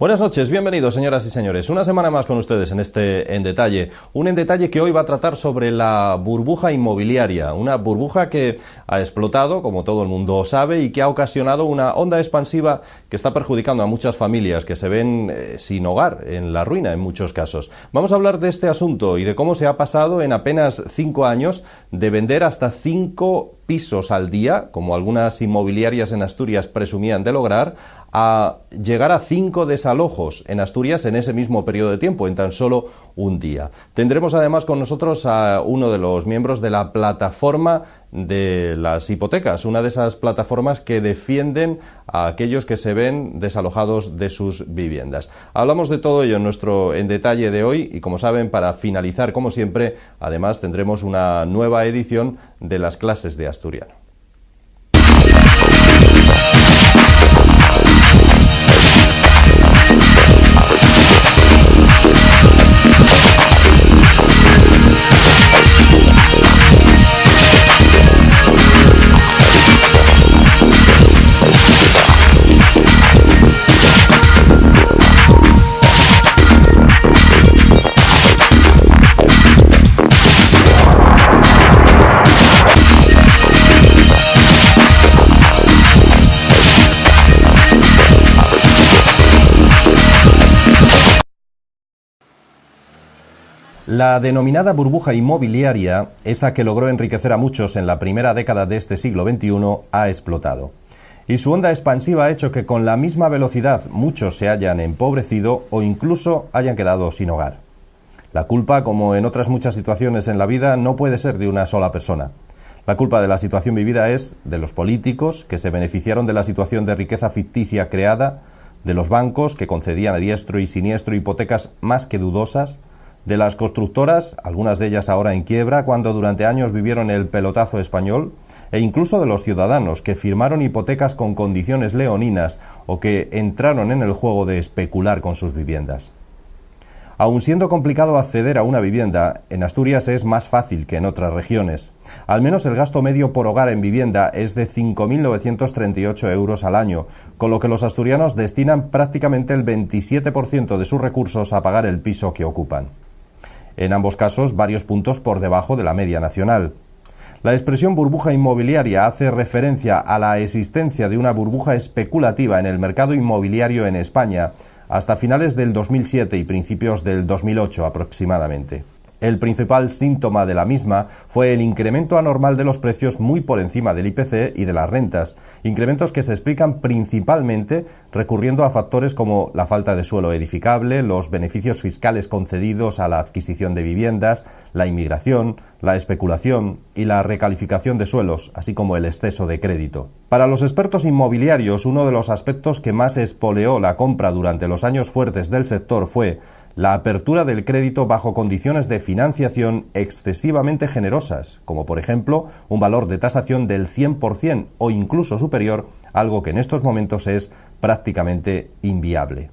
Buenas noches, bienvenidos señoras y señores. Una semana más con ustedes en este En Detalle. Un En Detalle que hoy va a tratar sobre la burbuja inmobiliaria. Una burbuja que ha explotado, como todo el mundo sabe, y que ha ocasionado una onda expansiva que está perjudicando a muchas familias que se ven sin hogar, en la ruina en muchos casos. Vamos a hablar de este asunto y de cómo se ha pasado en apenas 5 años de vender hasta 5 pisos al día, como algunas inmobiliarias en Asturias presumían de lograr, a llegar a 5 desalojos en Asturias en ese mismo periodo de tiempo, en tan solo un día. Tendremos además con nosotros a uno de los miembros de la plataforma de las hipotecas, una de esas plataformas que defienden a aquellos que se ven desalojados de sus viviendas. Hablamos de todo ello en nuestro En Detalle de hoy y, como saben, para finalizar, como siempre, además tendremos una nueva edición de las clases de asturiano. La denominada burbuja inmobiliaria, esa que logró enriquecer a muchos en la primera década de este siglo XXI, ha explotado. Y su onda expansiva ha hecho que con la misma velocidad muchos se hayan empobrecido o incluso hayan quedado sin hogar. La culpa, como en otras muchas situaciones en la vida, no puede ser de una sola persona. La culpa de la situación vivida es de los políticos, que se beneficiaron de la situación de riqueza ficticia creada, de los bancos, que concedían a diestro y siniestro hipotecas más que dudosas, de las constructoras, algunas de ellas ahora en quiebra, cuando durante años vivieron el pelotazo español, e incluso de los ciudadanos que firmaron hipotecas con condiciones leoninas o que entraron en el juego de especular con sus viviendas. Aun siendo complicado acceder a una vivienda, en Asturias es más fácil que en otras regiones. Al menos el gasto medio por hogar en vivienda es de 5.938 euros al año, con lo que los asturianos destinan prácticamente el 27% de sus recursos a pagar el piso que ocupan. En ambos casos, varios puntos por debajo de la media nacional. La expresión burbuja inmobiliaria hace referencia a la existencia de una burbuja especulativa en el mercado inmobiliario en España hasta finales del 2007 y principios del 2008 aproximadamente. El principal síntoma de la misma fue el incremento anormal de los precios muy por encima del IPC y de las rentas, incrementos que se explican principalmente recurriendo a factores como la falta de suelo edificable, los beneficios fiscales concedidos a la adquisición de viviendas, la inmigración, la especulación y la recalificación de suelos, así como el exceso de crédito. Para los expertos inmobiliarios, uno de los aspectos que más espoleó la compra durante los años fuertes del sector fue la apertura del crédito bajo condiciones de financiación excesivamente generosas, como por ejemplo un valor de tasación del 100% o incluso superior, algo que en estos momentos es prácticamente inviable.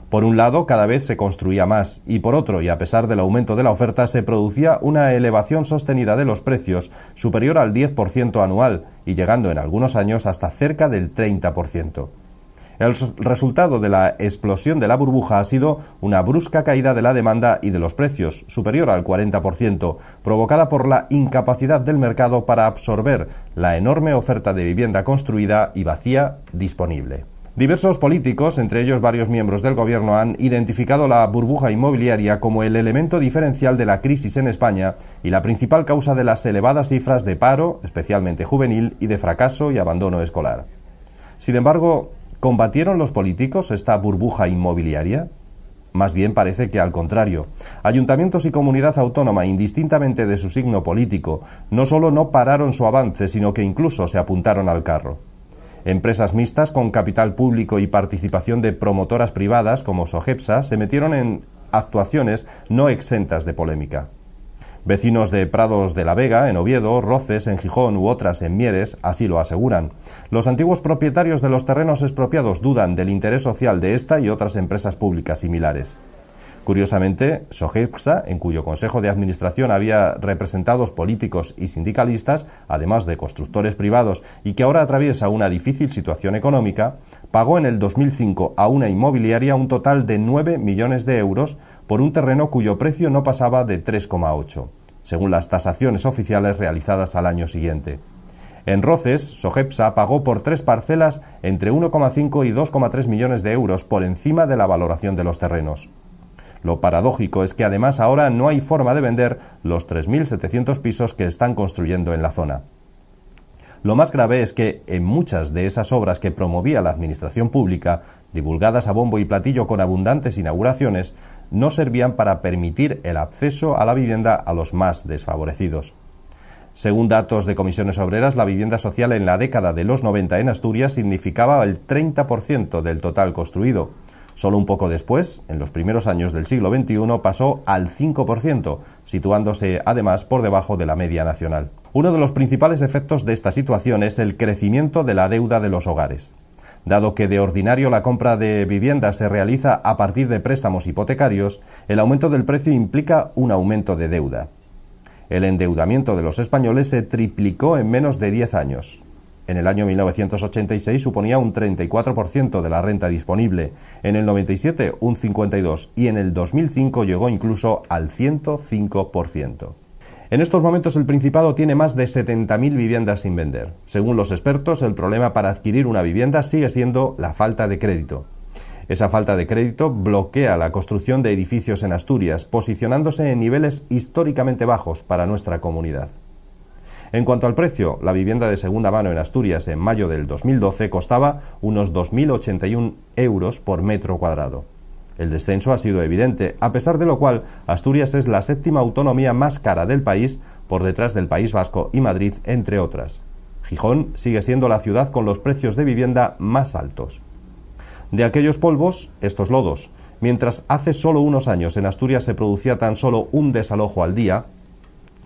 Por un lado, cada vez se construía más, y por otro, y a pesar del aumento de la oferta, se producía una elevación sostenida de los precios superior al 10% anual, y llegando en algunos años hasta cerca del 30%. El resultado de la explosión de la burbuja ha sido una brusca caída de la demanda y de los precios, superior al 40%, provocada por la incapacidad del mercado para absorber la enorme oferta de vivienda construida y vacía disponible. Diversos políticos, entre ellos varios miembros del gobierno, han identificado la burbuja inmobiliaria como el elemento diferencial de la crisis en España y la principal causa de las elevadas cifras de paro, especialmente juvenil, y de fracaso y abandono escolar. Sin embargo, ¿combatieron los políticos esta burbuja inmobiliaria? Más bien parece que al contrario. Ayuntamientos y comunidad autónoma, indistintamente de su signo político, no solo no pararon su avance, sino que incluso se apuntaron al carro. Empresas mixtas con capital público y participación de promotoras privadas como Sogepsa se metieron en actuaciones no exentas de polémica. Vecinos de Prados de la Vega, en Oviedo, Roces, en Gijón u otras en Mieres, así lo aseguran. Los antiguos propietarios de los terrenos expropiados dudan del interés social de esta y otras empresas públicas similares. Curiosamente, Sogepsa, en cuyo consejo de administración había representados políticos y sindicalistas, además de constructores privados, y que ahora atraviesa una difícil situación económica, pagó en el 2005 a una inmobiliaria un total de 9 millones de euros por un terreno cuyo precio no pasaba de 3,8, según las tasaciones oficiales realizadas al año siguiente. En Roces, Sogepsa pagó por 3 parcelas entre 1,5 y 2,3 millones de euros por encima de la valoración de los terrenos. Lo paradójico es que además ahora no hay forma de vender los 3.700 pisos que están construyendo en la zona. Lo más grave es que en muchas de esas obras que promovía la administración pública, divulgadas a bombo y platillo con abundantes inauguraciones, no servían para permitir el acceso a la vivienda a los más desfavorecidos. Según datos de Comisiones Obreras, la vivienda social en la década de los 90 en Asturias significaba el 30% del total construido. Solo un poco después, en los primeros años del siglo XXI, pasó al 5%, situándose además por debajo de la media nacional. Uno de los principales efectos de esta situación es el crecimiento de la deuda de los hogares. Dado que de ordinario la compra de vivienda se realiza a partir de préstamos hipotecarios, el aumento del precio implica un aumento de deuda. El endeudamiento de los españoles se triplicó en menos de 10 años. En el año 1986 suponía un 34% de la renta disponible, en el 97 un 52% y en el 2005 llegó incluso al 105%. En estos momentos el Principado tiene más de 70.000 viviendas sin vender. Según los expertos, el problema para adquirir una vivienda sigue siendo la falta de crédito. Esa falta de crédito bloquea la construcción de edificios en Asturias, posicionándose en niveles históricamente bajos para nuestra comunidad. En cuanto al precio, la vivienda de segunda mano en Asturias en mayo del 2012 costaba unos 2.081 euros por metro cuadrado. El descenso ha sido evidente, a pesar de lo cual Asturias es la séptima autonomía más cara del país, por detrás del País Vasco y Madrid, entre otras. Gijón sigue siendo la ciudad con los precios de vivienda más altos. De aquellos polvos, estos lodos. Mientras hace solo unos años en Asturias se producía tan solo un desalojo al día,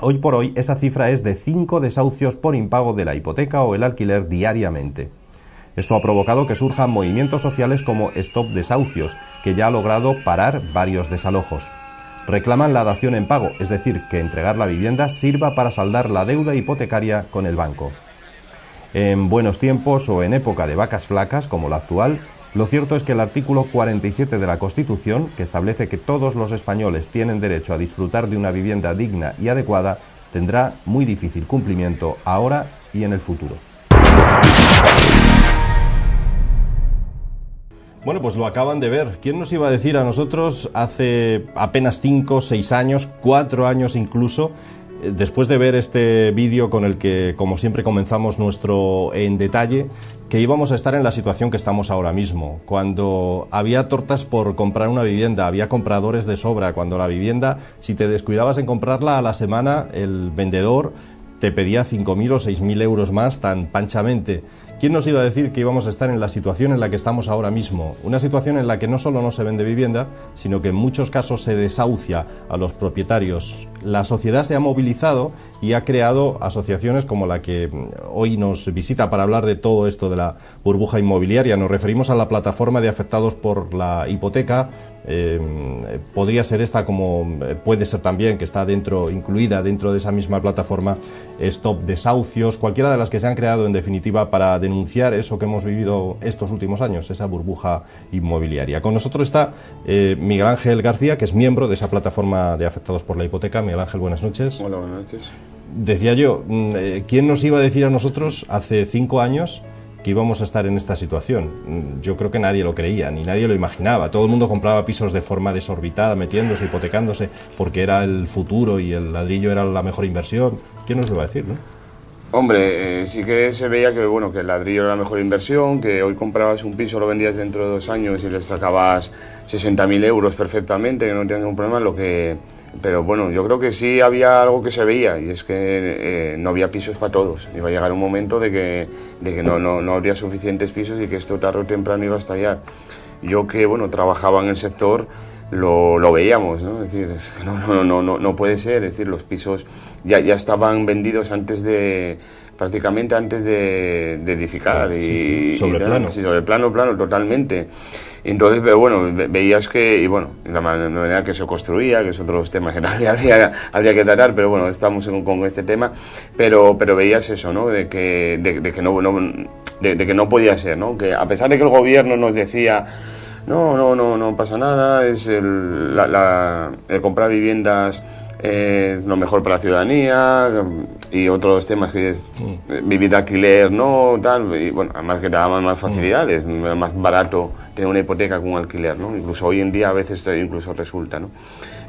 hoy por hoy esa cifra es de 5 desahucios por impago de la hipoteca o el alquiler diariamente. Esto ha provocado que surjan movimientos sociales como Stop Desahucios, que ya ha logrado parar varios desalojos. Reclaman la dación en pago, es decir, que entregar la vivienda sirva para saldar la deuda hipotecaria con el banco. En buenos tiempos o en época de vacas flacas, como la actual, lo cierto es que el artículo 47 de la Constitución, que establece que todos los españoles tienen derecho a disfrutar de una vivienda digna y adecuada, tendrá muy difícil cumplimiento ahora y en el futuro. Bueno, pues lo acaban de ver. ¿Quién nos iba a decir a nosotros hace apenas 5, 6 años, 4 años incluso, después de ver este vídeo con el que, como siempre, comenzamos nuestro En Detalle, que íbamos a estar en la situación que estamos ahora mismo, cuando había tortas por comprar una vivienda, había compradores de sobra, cuando la vivienda, si te descuidabas en comprarla a la semana, el vendedor te pedía 5.000 o 6.000 euros más tan panchamente. ¿Quién nos iba a decir que íbamos a estar en la situación en la que estamos ahora mismo? Una situación en la que no solo no se vende vivienda, sino que en muchos casos se desahucia a los propietarios. La sociedad se ha movilizado y ha creado asociaciones como la que hoy nos visita para hablar de todo esto de la burbuja inmobiliaria. Nos referimos a la plataforma de afectados por la hipoteca. Podría ser esta, como puede ser también, que está incluida dentro de esa misma plataforma, Stop Desahucios, cualquiera de las que se han creado en definitiva para denunciar eso que hemos vivido estos últimos años, esa burbuja inmobiliaria. Con nosotros está Miguel Ángel García, que es miembro de esa plataforma de afectados por la hipoteca. Miguel Ángel, buenas noches. Hola, buenas noches. Decía yo, ¿quién nos iba a decir a nosotros hace 5 años que íbamos a estar en esta situación? Yo creo que nadie lo creía, ni nadie lo imaginaba. Todo el mundo compraba pisos de forma desorbitada, metiéndose, hipotecándose, porque era el futuro y el ladrillo era la mejor inversión. ¿Quién nos lo va a decir, no? Hombre, sí que se veía que, bueno, que el ladrillo era la mejor inversión, que hoy comprabas un piso, lo vendías dentro de 2 años y le sacabas 60.000 euros perfectamente, que no tenías ningún problema, Pero bueno, yo creo que sí había algo que se veía, y es que no había pisos para todos. Iba a llegar un momento de que no habría suficientes pisos y que esto tarde o temprano iba a estallar. Yo que, bueno, trabajaba en el sector, lo veíamos, ¿no? Es decir, es que no puede ser. Es decir, los pisos ya estaban vendidos prácticamente antes de edificar. Sí, sobre plano. Sí, sobre plano, totalmente. Entonces, pero bueno, veías que, y bueno, la manera que se construía, que es otro tema que habría que tratar, pero bueno, estamos con este tema, pero veías eso, ¿no? De que no podía ser, ¿no? Que a pesar de que el gobierno nos decía, no pasa nada, es el comprar viviendas es lo mejor para la ciudadanía, y otros temas que es vivir de alquiler, no, tal, y bueno, además que te daban más facilidades, más barato tener una hipoteca que un alquiler, ¿no? Incluso hoy en día a veces incluso resulta, ¿no?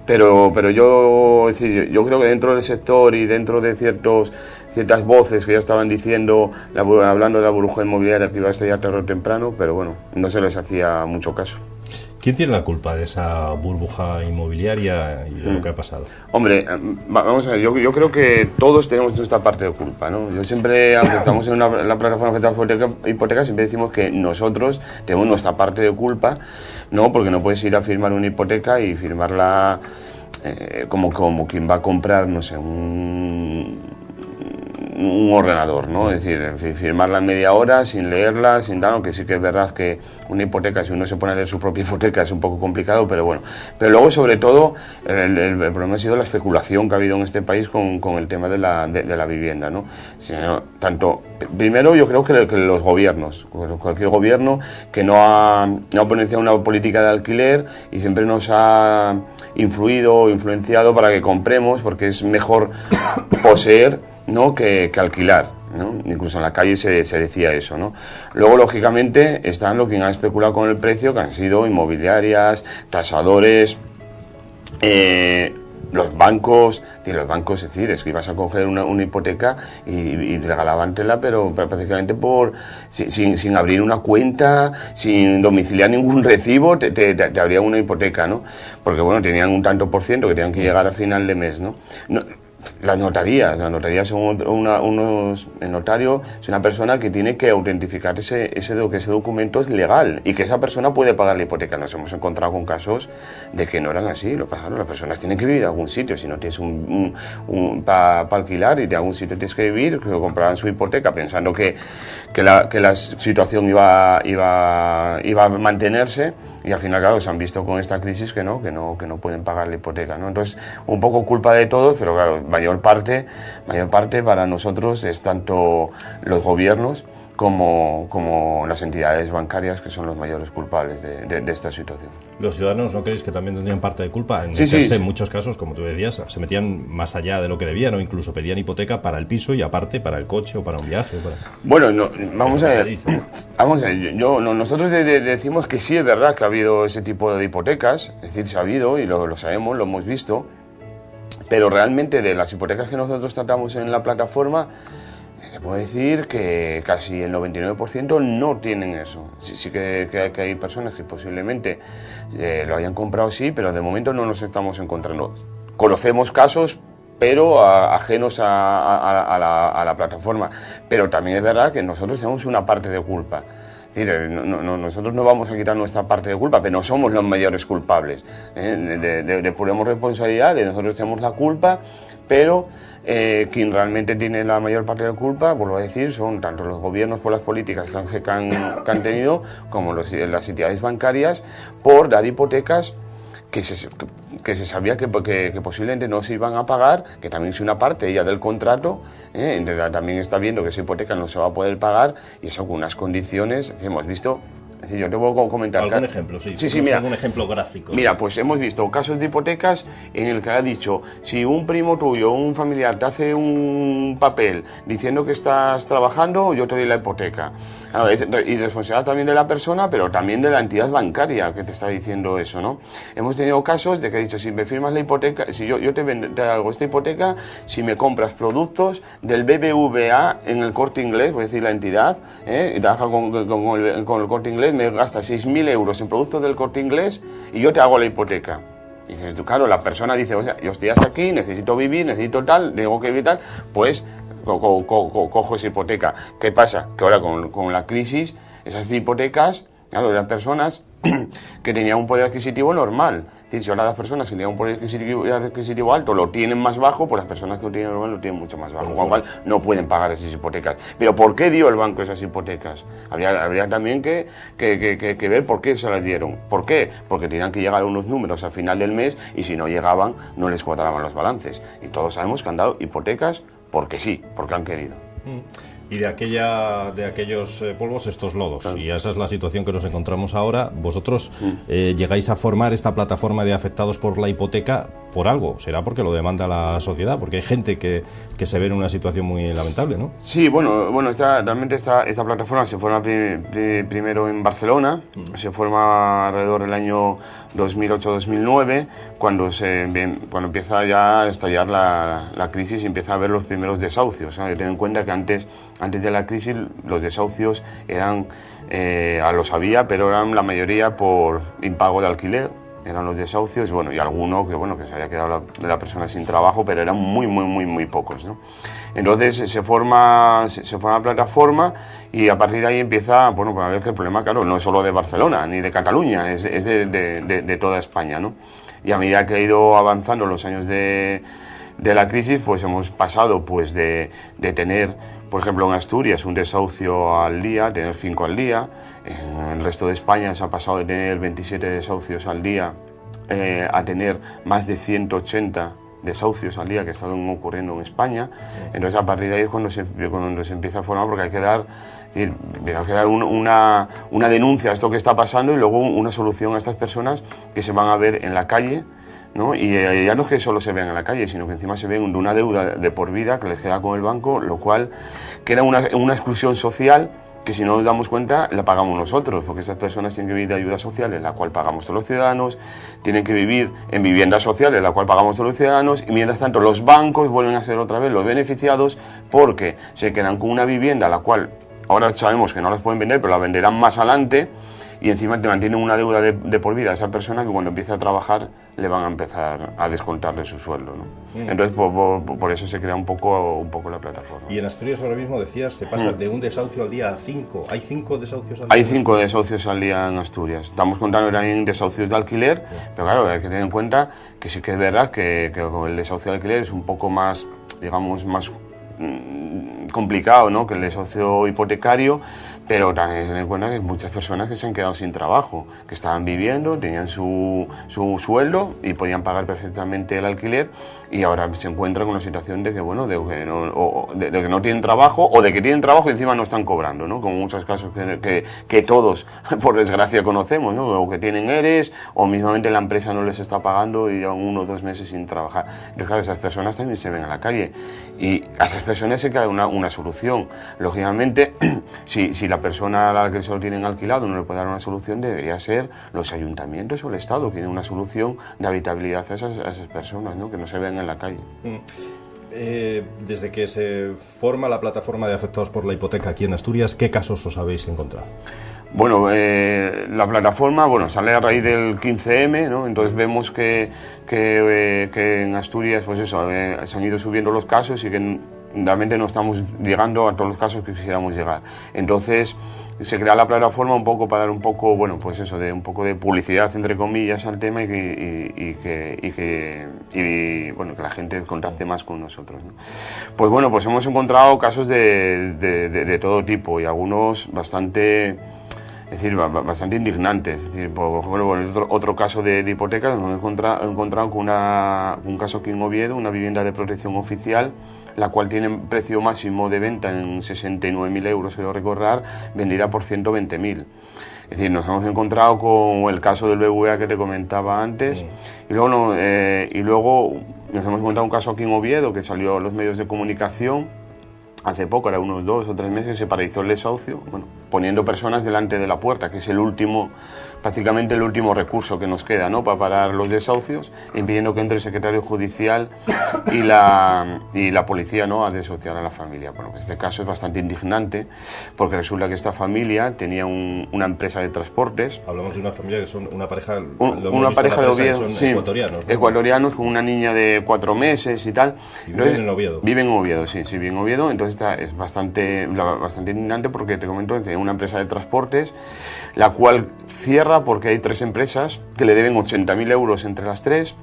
Pero yo creo que dentro del sector y dentro de ciertas voces que ya estaban diciendo, hablando de la burbuja inmobiliaria que iba a estallar tarde o temprano, pero bueno, no se les hacía mucho caso. ¿Quién tiene la culpa de esa burbuja inmobiliaria y de lo que ha pasado? Hombre, vamos a ver, yo creo que todos tenemos nuestra parte de culpa, ¿no? Yo siempre, aunque estamos en la plataforma de hipotecas, siempre decimos que nosotros tenemos nuestra parte de culpa, ¿no? Porque no puedes ir a firmar una hipoteca y firmarla como quien va a comprar, no sé, un ordenador, ¿no? Es decir, firmarla en media hora sin leerla, sin nada, aunque sí que es verdad que una hipoteca, si uno se pone a leer su propia hipoteca, es un poco complicado, pero bueno. Pero luego, sobre todo, el problema ha sido la especulación que ha habido en este país con el tema de la vivienda, ¿no? Primero, yo creo que los gobiernos, cualquier gobierno que no ha potenciado una política de alquiler y siempre nos ha influenciado para que compremos, porque es mejor poseer, ¿no? que alquilar, ¿no? Incluso en la calle se decía eso, ¿no? Luego, lógicamente, están los que han especulado con el precio, que han sido inmobiliarias, tasadores, los bancos, es decir, es que ibas a coger una hipoteca y regalabántela, pero prácticamente sin abrir una cuenta, sin domiciliar ningún recibo, te abrían una hipoteca, ¿no? Porque, bueno, tenían un tanto por ciento que tenían que llegar al final de mes, ¿no? Las notarías son el notario es una persona que tiene que autentificar que ese documento es legal y que esa persona puede pagar la hipoteca. Nos hemos encontrado con casos de que no eran así, las personas tienen que vivir en algún sitio, si no tienes para alquilar y de algún sitio tienes que vivir, que compraban su hipoteca pensando que la situación iba a mantenerse, y al final, claro, se han visto con esta crisis que no pueden pagar la hipoteca, ¿no? Entonces, un poco culpa de todos, pero claro, mayor parte para nosotros es tanto los gobiernos como las entidades bancarias, que son los mayores culpables de esta situación. ¿Los ciudadanos no creéis que también tendrían parte de culpa? En muchos casos, como tú decías, se metían más allá de lo que debían o incluso pedían hipoteca para el piso y aparte para el coche o para un viaje. Bueno, vamos a ver. Nosotros decimos que sí es verdad que ha habido ese tipo de hipotecas, es decir, se ha habido y lo sabemos, lo hemos visto, pero realmente de las hipotecas que nosotros tratamos en la plataforma, se puede decir que casi el 99% no tienen eso. Sí que hay personas que posiblemente lo hayan comprado, sí, pero de momento no nos estamos encontrando. Conocemos casos, pero ajenos a la plataforma. Pero también es verdad que nosotros tenemos una parte de culpa. Es decir, nosotros no vamos a quitar nuestra parte de culpa, pero no somos los mayores culpables. Depuremos responsabilidad, nosotros tenemos la culpa, pero quien realmente tiene la mayor parte de culpa, vuelvo a decir, son tanto los gobiernos por las políticas que han tenido, como las entidades bancarias por dar hipotecas que se sabía que posiblemente no se iban a pagar, que también es una parte ya del contrato, también está viendo que esa hipoteca no se va a poder pagar, y eso con unas condiciones, hemos visto. Es decir, yo te puedo comentar. ¿Algún ejemplo? Sí, mira. ¿Algún ejemplo gráfico? Mira, pues hemos visto casos de hipotecas en el que ha dicho, si un primo tuyo, un familiar, te hace un papel diciendo que estás trabajando, yo te doy la hipoteca. Claro, es irresponsabilidad también de la persona, pero también de la entidad bancaria que te está diciendo eso, ¿no? Hemos tenido casos de que ha dicho, si me firmas la hipoteca, si yo te hago esta hipoteca, si me compras productos del BBVA en el Corte Inglés, voy a decir la entidad, y trabaja con el Corte Inglés, me gastas 6.000 euros en productos del Corte Inglés y yo te hago la hipoteca. Y dices, claro, la persona dice, o sea, yo estoy hasta aquí, necesito vivir, necesito tal, tengo que vivir tal, pues cojo esa hipoteca. ¿Qué pasa? Que ahora con la crisis, esas hipotecas Claro, eran personas que tenían un poder adquisitivo normal. Es decir, si ahora las personas que tenían un poder adquisitivo alto lo tienen más bajo, pues las personas que lo tienen normal lo tienen mucho más bajo, con lo cual no pueden pagar esas hipotecas. Pero ¿por qué dio el banco esas hipotecas? Habría también que ver por qué se las dieron. ¿Por qué? Porque tenían que llegar a unos números al final del mes y si no llegaban no les cuadraban los balances. Y todos sabemos que han dado hipotecas porque sí, porque han querido. Y de aquellos polvos, estos lodos. Claro. Y esa es la situación que nos encontramos ahora. Vosotros llegáis a formar esta plataforma de afectados por la hipoteca por algo. Será porque lo demanda la sociedad, porque hay gente que se ve en una situación muy lamentable, ¿no? Sí, bueno, realmente esta plataforma se forma primero en Barcelona, se forma alrededor del año 2008-2009, cuando empieza ya a estallar la crisis y empieza a haber los primeros desahucios. Ten en cuenta que antes de la crisis los desahucios eran, los había, pero eran la mayoría por impago de alquiler. Eran los desahucios, y alguno que se había quedado la persona sin trabajo, pero eran muy pocos, ¿no? Entonces se forma la plataforma y a partir de ahí empieza, a ver que el problema, claro, no es solo de Barcelona ni de Cataluña, es de toda España, ¿no? Y a medida que ha ido avanzando los años de la crisis, pues hemos pasado de tener, por ejemplo, en Asturias un desahucio al día, tener 5 al día. En el resto de España se ha pasado de tener 27 desahucios al día a tener más de 180 desahucios al día que están ocurriendo en España. Entonces a partir de ahí es cuando se empieza a formar, porque hay que dar una denuncia a esto que está pasando y luego una solución a estas personas que se van a ver en la calle, ¿no? Y ya no es que solo se vean en la calle, sino que encima se ven de una deuda de por vida que les queda con el banco, lo cual queda una exclusión social que, si no nos damos cuenta, la pagamos nosotros, porque esas personas tienen que vivir de ayudas sociales, la cual pagamos todos los ciudadanos, tienen que vivir en viviendas sociales, la cual pagamos todos los ciudadanos, y mientras tanto los bancos vuelven a ser otra vez los beneficiados porque se quedan con una vivienda, la cual ahora sabemos que no las pueden vender, pero la venderán más adelante, y encima te mantienen una deuda de por vida a esa persona que cuando empiece a trabajar le van a empezar a descontar de su sueldo, ¿no? Entonces por eso se crea un poco la plataforma. Y en Asturias ahora mismo decías, se pasa de un desahucio al día a 5. ¿Hay 5 desahucios al día? Hay 5 desahucios al día en Asturias. Estamos contando ahora en desahucios de alquiler, pero claro, hay que tener en cuenta que sí que es verdad que el desahucio de alquiler es un poco más, digamos, más complicado, ¿no?, que el desahucio hipotecario, pero también tener en cuenta que hay muchas personas que se han quedado sin trabajo, que estaban viviendo, tenían su sueldo y podían pagar perfectamente el alquiler, y ahora se encuentran con una situación de que, de que no tienen trabajo, o de que tienen trabajo y encima no están cobrando, ¿no?, como muchos casos que todos, por desgracia, conocemos, ¿no?, o que tienen ERES, o mismamente la empresa no les está pagando y llevan 1 o 2 meses sin trabajar. Entonces, claro, esas personas también se ven a la calle, y a esas personas se queda una solución. Lógicamente, si la persona a la que se lo tienen alquilado no le puede dar una solución, debería ser los ayuntamientos o el Estado que den una solución de habitabilidad a esas personas, ¿no?, que no se vean en la calle. Desde que se forma la plataforma de afectados por la hipoteca aquí en Asturias, ¿qué casos os habéis encontrado? Bueno, la plataforma sale a raíz del 15M, ¿no? Entonces vemos que en Asturias se han ido subiendo los casos y que realmente no estamos llegando a todos los casos que quisiéramos llegar. Entonces se crea la plataforma un poco para dar un poco, un poco de publicidad, entre comillas, al tema y que la gente contacte más con nosotros, ¿no? Pues hemos encontrado casos de todo tipo y algunos bastante indignantes. Es decir, por ejemplo, otro caso de hipotecas, nos hemos encontrado con un caso aquí en Oviedo, una vivienda de protección oficial, la cual tiene precio máximo de venta en 69.000 euros, quiero recordar, vendida por 120.000. Es decir, nos hemos encontrado con el caso del BBVA que te comentaba antes, y luego nos hemos encontrado un caso aquí en Oviedo que salió a los medios de comunicación hace poco, era unos 2 o 3 meses, se paralizó el desahucio, poniendo personas delante de la puerta, que es el último prácticamente el último recurso que nos queda, ¿no?, para parar los desahucios, impidiendo que entre el secretario judicial y la policía, ¿no?, a desahuciar a la familia. Bueno, pues este caso es bastante indignante porque resulta que esta familia tenía una empresa de transportes. Hablamos de una familia que son una pareja, una pareja de Oviedo, son sí, ecuatorianos, ¿no? Ecuatorianos con una niña de 4 meses y tal. Y viven en Oviedo. Viven en Oviedo, sí, viven en Oviedo. Entonces es bastante indignante porque te comento que tiene una empresa de transportes, la cual cierra porque hay 3 empresas que le deben 80.000 euros entre las 3.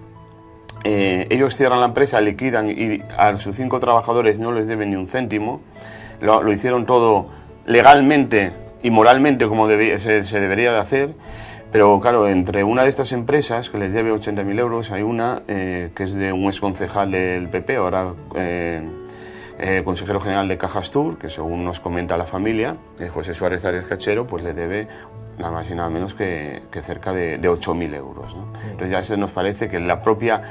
Ellos cierran la empresa, liquidan y a sus 5 trabajadores no les deben ni un céntimo. Lo hicieron todo legalmente y moralmente como se debería de hacer. Pero claro, entre una de estas empresas que les debe 80.000 euros hay una que es de un exconcejal del PP, ahora consejero general de Cajastur, que según nos comenta la familia, José Suárez Arias Cachero, pues le debe nada más y nada menos que cerca de 8.000 euros, ¿no? Entonces ya se nos parece que la propia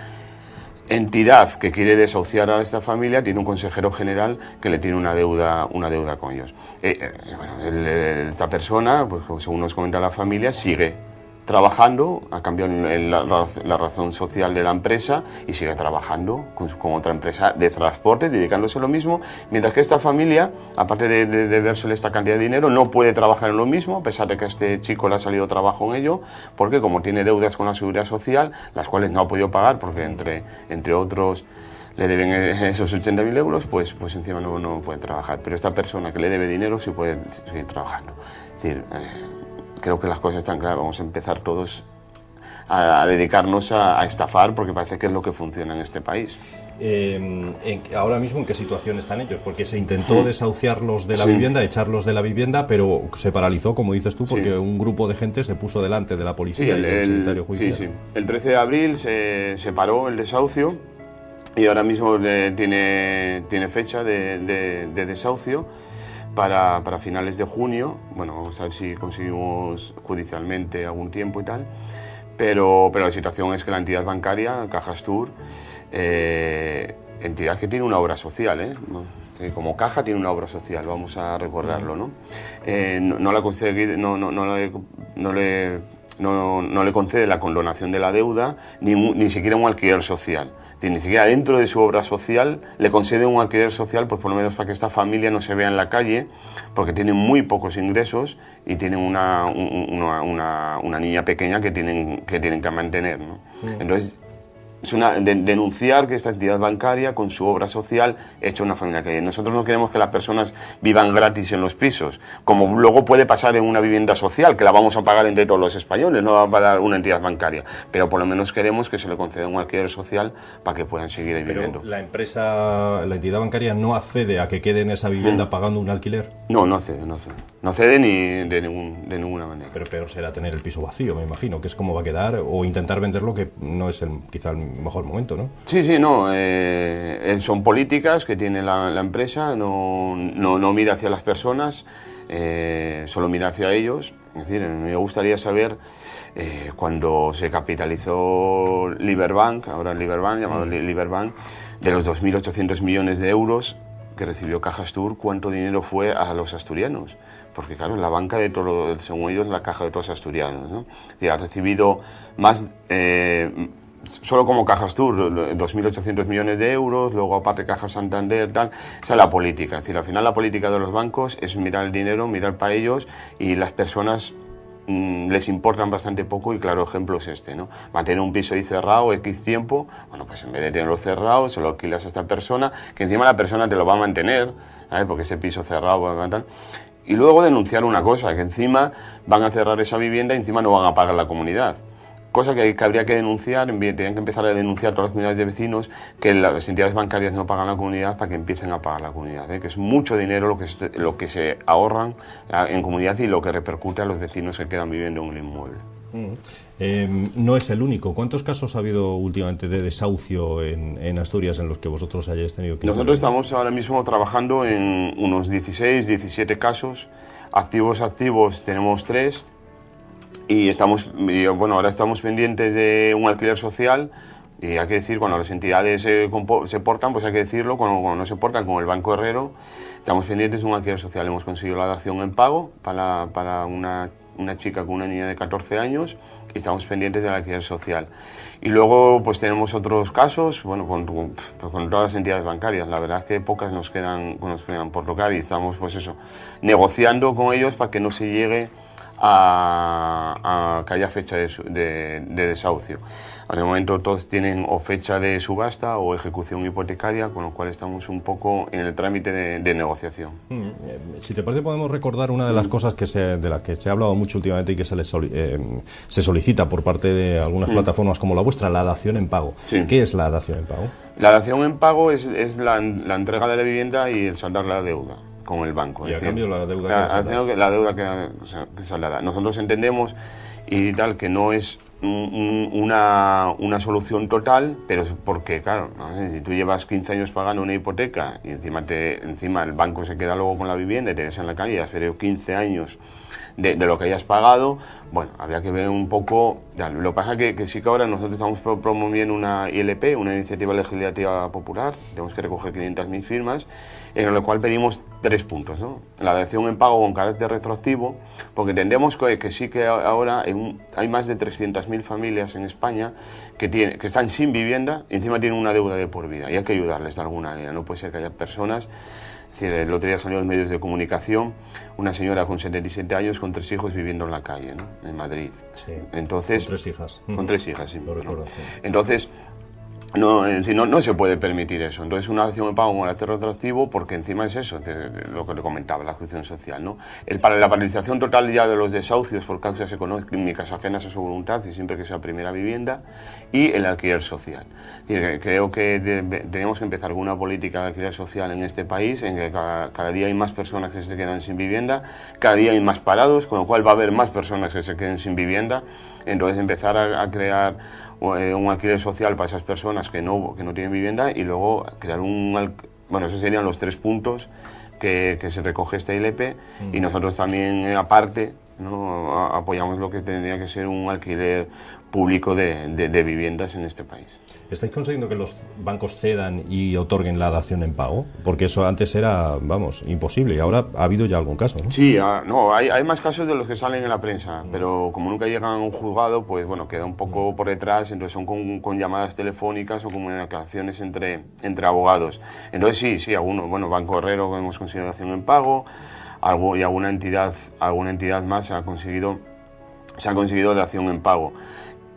entidad que quiere desahuciar a esta familia tiene un consejero general que le tiene una deuda con ellos. Esta persona, pues según nos comenta la familia, sigue trabajando, ha cambiado la razón social de la empresa y sigue trabajando con otra empresa de transporte, dedicándose a lo mismo, mientras que esta familia, aparte de vérsele esta cantidad de dinero, no puede trabajar en lo mismo, a pesar de que a este chico le ha salido trabajo en ello, porque como tiene deudas con la Seguridad Social, las cuales no ha podido pagar, porque entre otros le deben esos 80.000 euros, pues encima no puede trabajar. Pero esta persona que le debe dinero sí puede seguir trabajando. Es decir, creo que las cosas están claras, vamos a empezar todos a dedicarnos a estafar, porque parece que es lo que funciona en este país. Ahora mismo, ¿en qué situación están ellos? Porque se intentó desahuciarlos de la vivienda, echarlos de la vivienda, pero se paralizó, como dices tú, porque un grupo de gente se puso delante de la policía y del secretario judicial. Sí. El 13 de abril se paró el desahucio y ahora mismo tiene fecha de desahucio para finales de junio. Bueno, vamos a ver si conseguimos judicialmente algún tiempo y tal, pero la situación es que la entidad bancaria, Cajastur, entidad que tiene una obra social, ¿eh? Como Caja tiene una obra social, vamos a recordarlo, ¿no? No le concede la condonación de la deuda ni siquiera un alquiler social. Es decir, ni siquiera dentro de su obra social le concede un alquiler social, pues por lo menos para que esta familia no se vea en la calle, porque tienen muy pocos ingresos y tienen una niña pequeña que tienen que mantener, ¿no? Entonces, es denunciar que esta entidad bancaria con su obra social echa una familia que nosotros no queremos que las personas vivan gratis en los pisos, como luego puede pasar en una vivienda social, que la vamos a pagar entre todos los españoles, no va a pagar una entidad bancaria, pero por lo menos queremos que se le conceda un alquiler social para que puedan seguir viviendo. Pero la entidad bancaria no accede a que quede en esa vivienda pagando un alquiler. No accede ni de ninguna manera. Pero peor será tener el piso vacío, me imagino, que es como va a quedar, o intentar venderlo, que no es quizá el mejor momento, ¿no? Sí, no. Son políticas que tiene la empresa, no mira hacia las personas, solo mira hacia ellos. Es decir, me gustaría saber cuando se capitalizó Liberbank, ahora Liberbank, llamado Liberbank, de los 2.800 millones de euros que recibió Cajastur, cuánto dinero fue a los asturianos. Porque claro, la banca de todos, según ellos, la caja de todos los asturianos, ¿no? Es decir, ha recibido más... solo como Cajastur, 2.800 millones de euros, luego aparte Caja Santander, tal. Esa es la política. Es decir, al final la política de los bancos es mirar el dinero, mirar para ellos, y las personas les importan bastante poco, y claro ejemplo es este, ¿no? Mantener un piso ahí cerrado X tiempo, bueno, pues en vez de tenerlo cerrado, se lo alquilas a esta persona, que encima la persona te lo va a mantener, ¿sabes? Porque ese piso cerrado va a mantener. Y luego denunciar una cosa, que encima van a cerrar esa vivienda y encima no van a pagar la comunidad. Cosa que habría que denunciar, tenían que empezar a denunciar todas las comunidades de vecinos que las entidades bancarias no pagan la comunidad, para que empiecen a pagar la comunidad, ¿eh? Que es mucho dinero lo que se ahorran en comunidad y lo que repercute a los vecinos que quedan viviendo en el inmueble. No es el único. ¿Cuántos casos ha habido últimamente de desahucio en Asturias en los que vosotros hayáis tenido que... Nosotros estamos ahora mismo trabajando en unos 16, 17 casos. Activos tenemos 3. Y ahora estamos pendientes de un alquiler social, y hay que decir, cuando las entidades se portan, pues hay que decirlo, cuando no se portan, como el Banco Herrero, estamos pendientes de un alquiler social. Hemos conseguido la dación en pago para una una chica con una niña de 14 años y estamos pendientes del alquiler social. Y luego pues tenemos otros casos, bueno, con todas las entidades bancarias. La verdad es que pocas nos quedan por tocar y estamos pues eso, negociando con ellos para que no se llegue a que haya fecha de desahucio. De momento todos tienen o fecha de subasta o ejecución hipotecaria, con lo cual estamos un poco en el trámite de negociación. Si te parece, podemos recordar una de las cosas de las que se ha hablado mucho últimamente y que se solicita por parte de algunas plataformas como la vuestra, la dación en pago. Sí. ¿Qué es la dación en pago? La dación en pago es la entrega de la vivienda y el saldar la deuda con el banco. Y a cambio la deuda que saldada. Nosotros entendemos y tal que no es una solución total, pero porque, claro, no sé, si tú llevas 15 años pagando una hipoteca y encima el banco se queda luego con la vivienda y te ves en la calle y has perdido 15 años de lo que hayas pagado, bueno, habría que ver un poco. Lo que pasa es que sí que ahora nosotros estamos promoviendo una ILP, una iniciativa legislativa popular, tenemos que recoger 500.000 firmas, en lo cual pedimos 3 puntos, ¿no? La dación en pago con carácter retroactivo, porque entendemos que sí que ahora hay más de 300.000 familias en España que están sin vivienda y encima tienen una deuda de por vida y hay que ayudarles de alguna manera. No puede ser que haya personas. Es decir, el otro día salió en medios de comunicación una señora con 77 años con 3 hijos viviendo en la calle, ¿no? En Madrid. Sí. Entonces, con 3 hijas. Con 3 hijas, sí. Lo recuerdo, sí. Entonces, no se puede permitir eso. Entonces, una dación en pago con carácter retroactivo, porque encima es eso, lo que le comentaba, la ejecución social, ¿no? Para la paralización total ya de los desahucios por causas económicas ajenas a su voluntad, y siempre que sea primera vivienda, y el alquiler social. Es decir, creo que tenemos que empezar con una política de alquiler social en este país, en que cada día hay más personas que se quedan sin vivienda, cada día hay más parados, con lo cual va a haber más personas que se queden sin vivienda. Entonces, empezar a crear un alquiler social para esas personas que no tienen vivienda y luego crear bueno, esos serían los 3 puntos que se recoge esta ILP y nosotros también aparte, ¿no?, apoyamos lo que tendría que ser un alquiler público de viviendas en este país. ¿Estáis consiguiendo que los bancos cedan y otorguen la dación en pago? Porque eso antes era, vamos, imposible y ahora ha habido ya algún caso, ¿no? Sí, hay más casos de los que salen en la prensa, pero como nunca llegan a un juzgado, pues bueno, queda un poco por detrás, entonces son con llamadas telefónicas o comunicaciones entre abogados. Entonces sí, algunos, bueno, Banco Herrero hemos conseguido dación en pago, y alguna entidad más se ha conseguido dación en pago.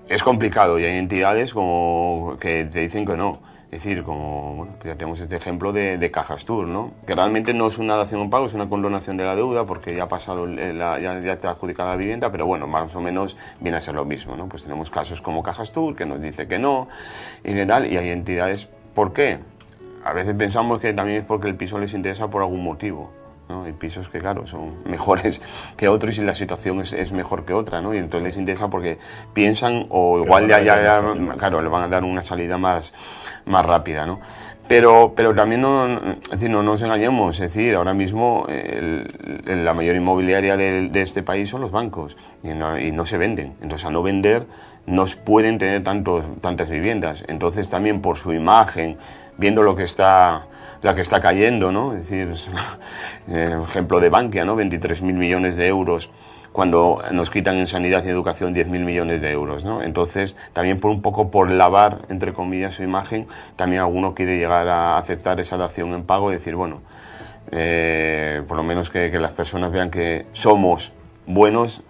Es complicado y hay entidades que te dicen que no. Es decir, como bueno, ya tenemos este ejemplo de Cajastur, ¿no?, que realmente no es una dación en pago, es una condonación de la deuda porque ya ha pasado, ya está adjudicada la vivienda, pero bueno, más o menos viene a ser lo mismo, ¿no? Pues tenemos casos como Cajastur que nos dice que no y tal, y hay entidades. ¿Por qué? A veces pensamos que también es porque el piso les interesa por algún motivo, ¿no? Hay pisos que, claro, son mejores que otros y la situación es mejor que otra, ¿no? Y entonces les interesa porque piensan o igual claro, le van a dar una salida más rápida, ¿no? Pero también no nos engañemos, es decir, ahora mismo la mayor inmobiliaria de este país son los bancos y no se venden. Entonces, al no vender, no pueden tener tantas viviendas. Entonces, también por su imagen, viendo la que está cayendo, ¿no? Es decir, ejemplo de Bankia, ¿no? 23.000 millones de euros, cuando nos quitan en sanidad y educación 10.000 millones de euros, ¿no? Entonces, también un poco por lavar, entre comillas, su imagen, también alguno quiere llegar a aceptar esa dación en pago y decir, bueno, por lo menos que las personas vean que somos buenos,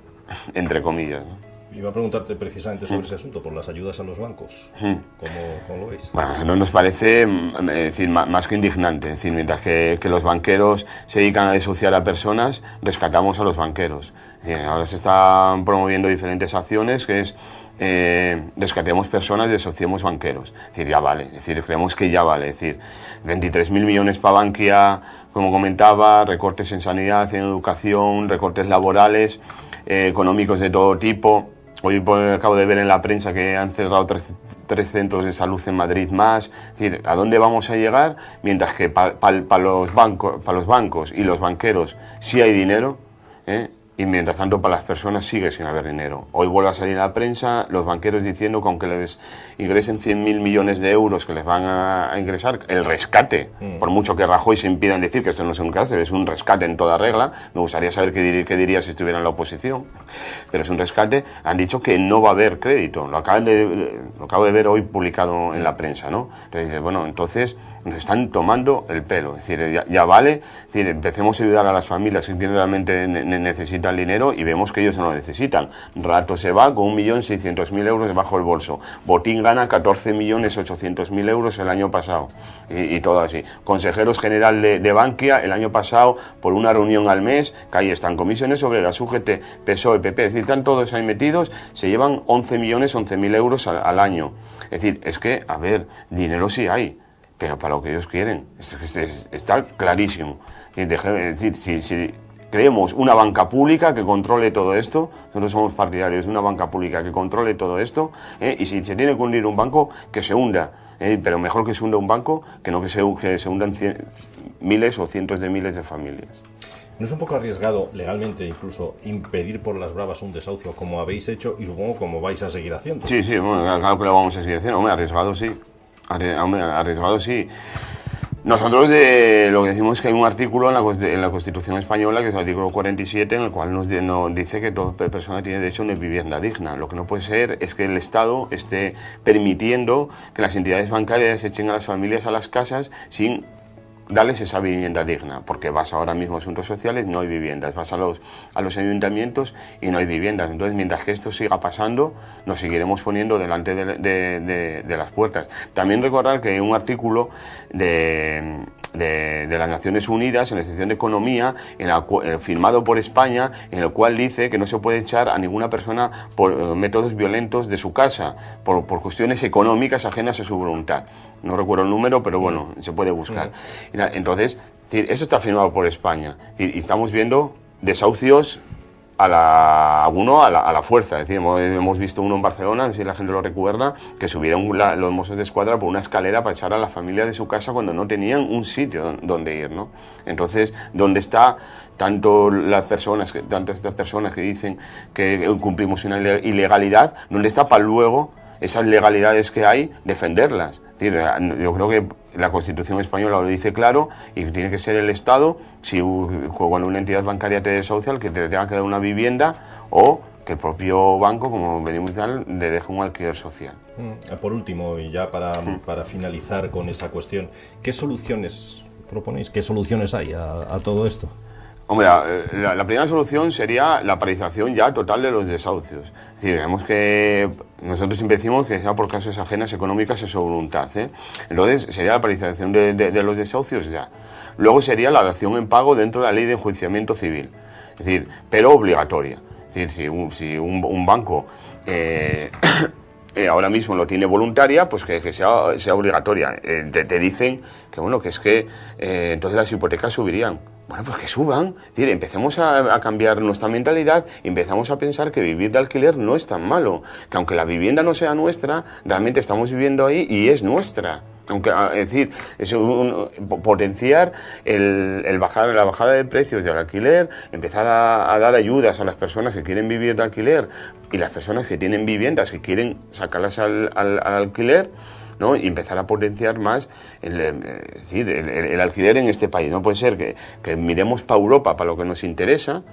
entre comillas, ¿no? Iba a preguntarte precisamente sobre ese asunto, por las ayudas a los bancos. ¿Cómo lo veis? Bueno, no nos parece decir, más que indignante. Es decir, mientras que los banqueros se dedican a desahuciar a personas, rescatamos a los banqueros. Es decir, ahora se están promoviendo diferentes acciones que es rescatemos personas y desahuciemos banqueros. Es decir, ya vale. Es decir, creemos que ya vale. Es decir, 23.000 millones para Bankia, como comentaba, recortes en sanidad, en educación, recortes laborales, económicos de todo tipo. Hoy acabo de ver en la prensa que han cerrado 3 centros de salud en Madrid más. Es decir, ¿a dónde vamos a llegar? Mientras que para los bancos y los banqueros sí hay dinero, y mientras tanto para las personas sigue sin haber dinero. Hoy vuelve a salir a la prensa los banqueros diciendo que aunque les ingresen 100.000 millones de euros que les van a ingresar, el rescate, por mucho que Rajoy se impidan decir que esto no es un rescate, es un rescate en toda regla, me gustaría saber qué diría si estuviera en la oposición, pero es un rescate, han dicho que no va a haber crédito, lo acabo de ver hoy publicado en la prensa, ¿no? Entonces, bueno, entonces nos están tomando el pelo, es decir, ya vale, es decir, empecemos a ayudar a las familias que realmente necesitan dinero y vemos que ellos no lo necesitan. Rato se va con 1.600.000 euros debajo del bolso, Botín gana 14.800.000 euros el año pasado y todo así. Consejeros general de Bankia el año pasado por una reunión al mes, que ahí están comisiones obreras, UGT, PSOE, PP, es decir, están todos ahí metidos, se llevan 11.011.000 euros al año. Es decir, es que, a ver, dinero sí hay, pero para lo que ellos quieren, está clarísimo. Es decir, si creemos una banca pública que controle todo esto, nosotros somos partidarios de una banca pública que controle todo esto, y si se tiene que hundir un banco, que se hunda, pero mejor que se hunda un banco que no que se hundan miles o cientos de miles de familias. ¿No es un poco arriesgado legalmente incluso impedir por las bravas un desahucio como habéis hecho y supongo como vais a seguir haciendo? Sí, bueno, claro que lo vamos a seguir haciendo. Hombre, arriesgado sí. Arriesgado sí. Nosotros lo que decimos es que hay un artículo en la Constitución española, que es el artículo 47, en el cual nos dice que toda persona tiene derecho a una vivienda digna. Lo que no puede ser es que el Estado esté permitiendo que las entidades bancarias echen a las familias a las casas sin darles esa vivienda digna, porque vas ahora mismo a asuntos sociales, no hay viviendas, vas a los ayuntamientos y no hay viviendas. Entonces, mientras que esto siga pasando, nos seguiremos poniendo delante de las puertas. También recordar que hay un artículo de las Naciones Unidas en la sección de Economía, firmado por España, en el cual dice que no se puede echar a ninguna persona por métodos violentos de su casa, por cuestiones económicas ajenas a su voluntad. No recuerdo el número, pero bueno, se puede buscar. Entonces, eso está firmado por España. Y estamos viendo desahucios a la fuerza. Es decir, hemos visto uno en Barcelona, no sé si la gente lo recuerda, que subieron los Mossos de Escuadra por una escalera para echar a la familia de su casa cuando no tenían un sitio donde ir, ¿no? Entonces, ¿dónde está tanto estas personas que dicen que cumplimos una ilegalidad? ¿Dónde está para luego esas legalidades que hay, defenderlas? Es decir, yo creo que la Constitución española lo dice claro y tiene que ser el Estado, cuando una entidad bancaria te desahucia, el que te tenga que dar una vivienda o que el propio banco, como venimos a dar, le deje un alquiler social. Por último, y ya para finalizar con esta cuestión, ¿qué soluciones proponéis? ¿Qué soluciones hay a todo esto? Hombre, la primera solución sería la paralización ya total de los desahucios. Es decir, vemos que nosotros siempre decimos que sea por causas ajenas económicas a su voluntad, ¿eh? Entonces, sería la paralización de los desahucios ya. Luego sería la dación en pago dentro de la ley de enjuiciamiento civil, es decir, pero obligatoria. Es decir, si un banco ahora mismo lo tiene voluntaria, pues que sea obligatoria. Te dicen que bueno, que es que entonces las hipotecas subirían. Bueno, pues que suban. Es decir, empecemos a cambiar nuestra mentalidad y empezamos a pensar que vivir de alquiler no es tan malo. Que aunque la vivienda no sea nuestra, realmente estamos viviendo ahí y es nuestra. Aunque, es decir, potenciar la bajada de precios del alquiler, empezar a dar ayudas a las personas que quieren vivir de alquiler y las personas que tienen viviendas que quieren sacarlas al alquiler, ¿no? Y empezar a potenciar más el alquiler en este país. No puede ser que miremos para Europa, para lo que nos interesa,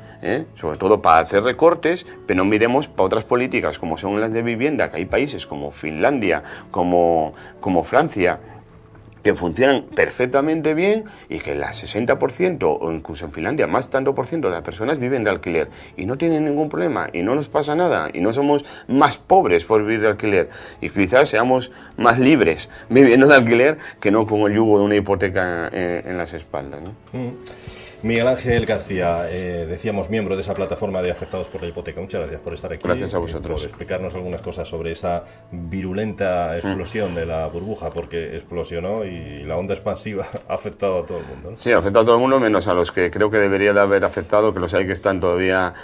sobre todo para hacer recortes, pero no miremos para otras políticas como son las de vivienda, que hay países como Finlandia, como Francia, que funcionan perfectamente bien y que el 60% o incluso en Finlandia más tanto por ciento de las personas viven de alquiler y no tienen ningún problema y no nos pasa nada y no somos más pobres por vivir de alquiler y quizás seamos más libres viviendo de alquiler que no con el yugo de una hipoteca en las espaldas, ¿no? Miguel Ángel García, decíamos miembro de esa plataforma de afectados por la hipoteca. Muchas gracias por estar aquí. Gracias a vosotros. Por explicarnos algunas cosas sobre esa virulenta explosión de la burbuja, porque explosionó y la onda expansiva ha afectado a todo el mundo, ¿no? Sí, ha afectado a todo el mundo, menos a los que creo que debería de haber afectado, que los hay que están todavía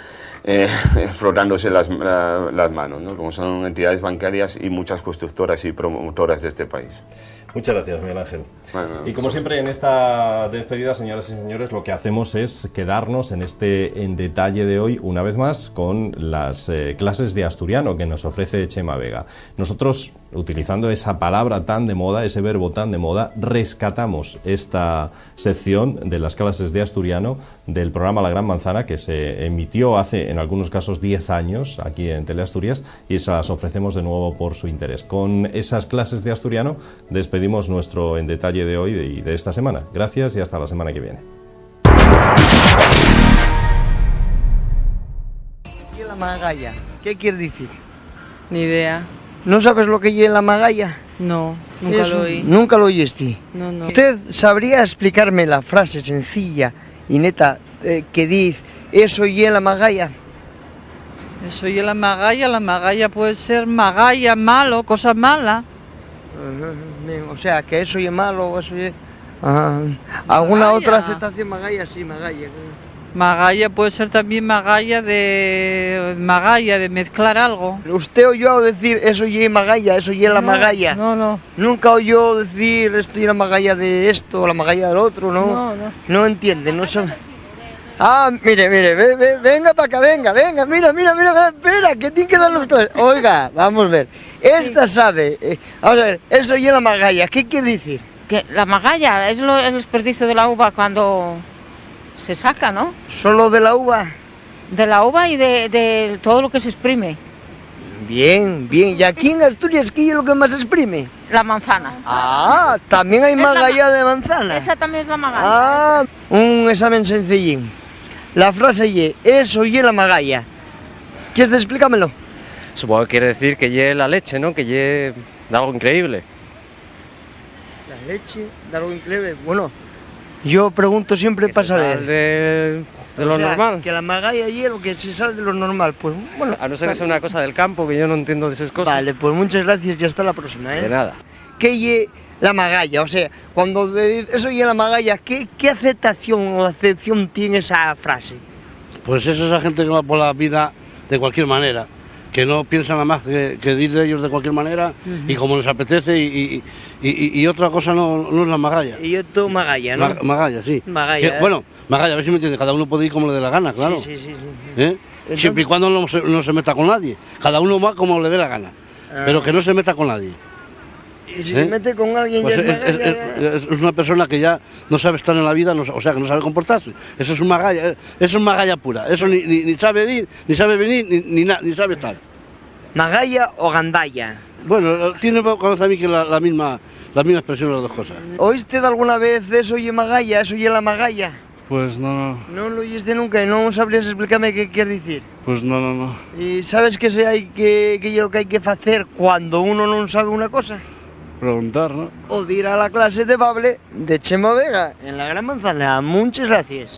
frotándose las manos, ¿no? Como son entidades bancarias y muchas constructoras y promotoras de este país. Muchas gracias, Miguel Ángel. Bueno, y como siempre en esta despedida, señoras y señores, lo que hacemos hacemos es quedarnos en detalle de hoy, una vez más, con las clases de asturiano que nos ofrece Chema Vega. Nosotros, utilizando esa palabra tan de moda, ese verbo tan de moda, rescatamos esta sección de las clases de asturiano del programa La Gran Manzana, que se emitió hace, en algunos casos, 10 años aquí en Teleasturias, y se las ofrecemos de nuevo por su interés. Con esas clases de asturiano despedimos nuestro En Detalle de hoy y de esta semana. Gracias y hasta la semana que viene. ¿Y la magalla? ¿Qué quiere decir? Ni idea. ¿No sabes lo que es la magalla? No, nunca lo oí. ¿Nunca lo oíste? No. ¿Usted sabría explicarme la frase sencilla y neta que dice eso y la magalla? Eso y la magalla puede ser magalla, malo, cosa mala. O sea, que eso y es malo, eso y... ¿Alguna Magalla. otra aceptación? Magalla, sí, magalla. Magalla puede ser también magalla de mezclar algo. ¿Usted oyó decir eso y es magalla, eso y es la magalla? No. ¿Nunca oyó decir esto y la magalla de esto, la magalla del otro, no? No entiende, no sabe. Mire, venga para acá, venga, mira, espera, que tiene que dar los clases. Oiga, vamos a ver, esta sabe, vamos a ver, eso y es la magalla, ¿qué quiere decir? Que la magalla es el desperdicio de la uva cuando se saca, ¿no? ¿Solo de la uva? De la uva y de todo lo que se exprime. Bien, ¿y aquí en Asturias qué es lo que más se exprime? La manzana. También hay magalla de manzana. Esa también es la magalla. Un examen sencillín. La frase y eso y la magalla. ¿Quieres explícamelo? Supongo que quiere decir que lle la leche, ¿no? Que lle de algo increíble. La leche, de algo increíble. Bueno, yo pregunto siempre para saber. De lo normal. Que la magalla y lo que se sale de lo normal. Pues bueno. A no ser que sea una cosa del campo, que yo no entiendo de esas cosas. Vale, pues muchas gracias y hasta la próxima, ¿eh? De nada. ¿Qué y la magalla? O sea, cuando eso y la magalla, ¿qué aceptación o acepción tiene esa frase? Pues es esa gente que va por la vida de cualquier manera, que no piensa nada más que ir de ellos de cualquier manera y como les apetece y otra cosa no es la magalla. Y yo todo magalla, ¿no? Magalla, sí. Magalla. Bueno, magalla, a ver si me entiende, cada uno puede ir como le dé la gana, claro. Sí. Entonces, siempre y cuando no se meta con nadie. Cada uno va como le dé la gana, pero que no se meta con nadie. Y si se mete con alguien pues ya es magalla. Es una persona que ya no sabe estar en la vida, o sea, que no sabe comportarse. Eso es un magalla, eso es magalla pura. Eso ni sabe ir, ni sabe venir, ni sabe estar. ¿Magalla o gandalla? Bueno, tiene a mí que la misma expresión de las dos cosas. ¿Oíste alguna vez eso y magalla, eso y la magalla? Pues no. No lo oíste nunca y no sabrías explicarme qué quiere decir. Pues no. ¿Y sabes que lo que hay que hacer cuando uno no sabe una cosa? Preguntar, ¿no? O de ir a la clase de Bable de Chema Vega en La Gran Manzana. Muchas gracias.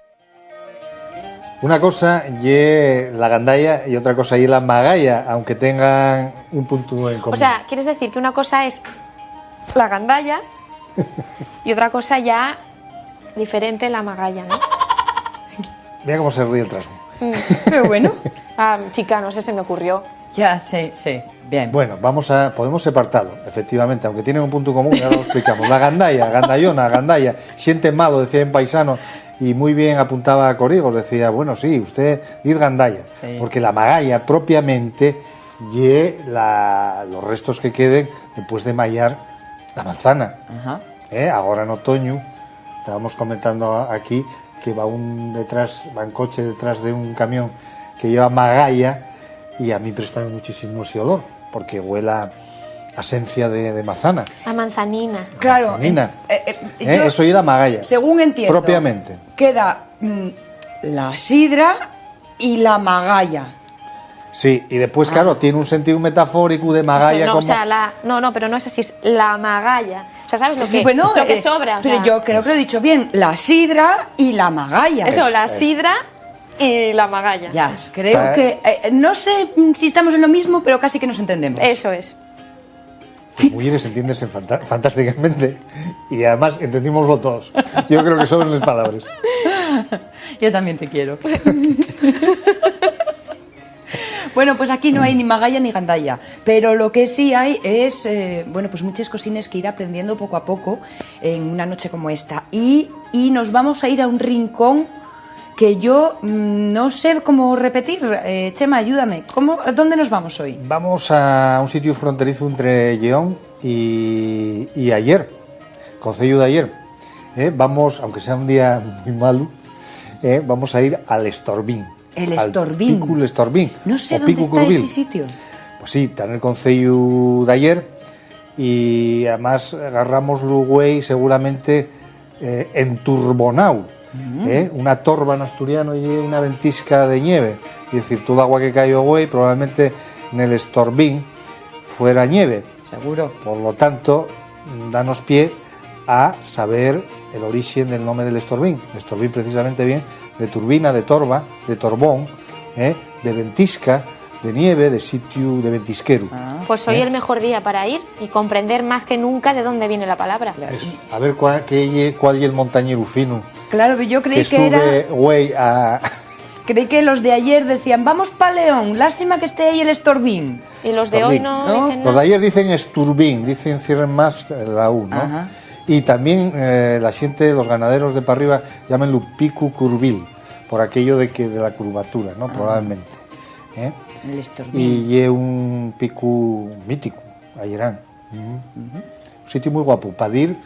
Una cosa y la gandalla y otra cosa y la magalla, aunque tengan un punto en común. O sea, ¿quieres decir que una cosa es la gandalla y otra cosa ya diferente la magalla, ¿no? Mira cómo se ríe el trasno. Pero bueno. Chica, no sé, se me ocurrió. Ya, sí, bien. Bueno, podemos separarlo, efectivamente, aunque tienen un punto común, ya lo explicamos. La gandalla, gandallona, gandalla, siente malo, decía en paisano, y muy bien apuntaba a Corigos, decía, bueno, sí, usted dice gandalla, sí. Porque la magalla propiamente los restos que queden después de mallar la manzana. Ajá. Ahora en otoño, estábamos comentando aquí que va en coche detrás de un camión que lleva magalla, y a mí presta muchísimo ese olor, porque huele a esencia de manzana. A manzanina. Claro. Manzanina. Eso y la magalla. Según entiendo. Propiamente. Queda la sidra y la magalla. Sí, y después, claro, tiene un sentido metafórico de magalla. No, pero no es así, es la magalla. O sea, ¿sabes lo que, bueno, lo que sobra? Pero yo creo que lo he dicho bien, la sidra y la magalla. Eso, la sidra y la magalla. Ya, creo que... no sé si estamos en lo mismo, pero casi que nos entendemos. Eso es. Las mujeres entiendense fantásticamente y además entendimoslo todos. Yo creo que sobran las palabras. Yo también te quiero. Bueno, pues aquí no hay ni magalla ni gandalla, pero lo que sí hay es, pues muchas cosines que ir aprendiendo poco a poco en una noche como esta. Y nos vamos a ir a un rincón que yo no sé cómo repetir. Chema, ayúdame. ¿Dónde nos vamos hoy? Vamos a un sitio fronterizo entre Lleón y Ayer, concello de Ayer. Vamos, aunque sea un día muy malo, vamos a ir al Estorbín. El Estorbín. Al Picu Estorbín. No sé dónde está ese sitio. Pues sí, está en el concello de Ayer y además agarramos Lugüey seguramente en Turbonau. Una torba en asturiano y una ventisca de nieve. Es decir, todo agua que cayó güey probablemente en el Estorbín fuera nieve. Seguro. Por lo tanto, danos pie a saber el origen del nombre del Estorbín. Estorbín precisamente bien de turbina, de torba, de torbón, de ventisca, de nieve, de sitio, de ventisquero. Pues hoy el mejor día para ir y comprender más que nunca de dónde viene la palabra. A ver cuál es el montañero fino. Claro, yo creí que sube, güey, a... Creí que los de ayer decían, vamos pa' León, lástima que esté ahí el Estorbín. Y los de hoy no dicen nada. Los de ayer dicen Esturbín, cierren más la U, ¿no? Ajá. Y también la gente, los ganaderos de para arriba, llaman Picu Curvil, por aquello de la curvatura, ¿no? Probablemente. El Estorbín. Y es un picu mítico, Ayerán. Un sitio muy guapo, para ir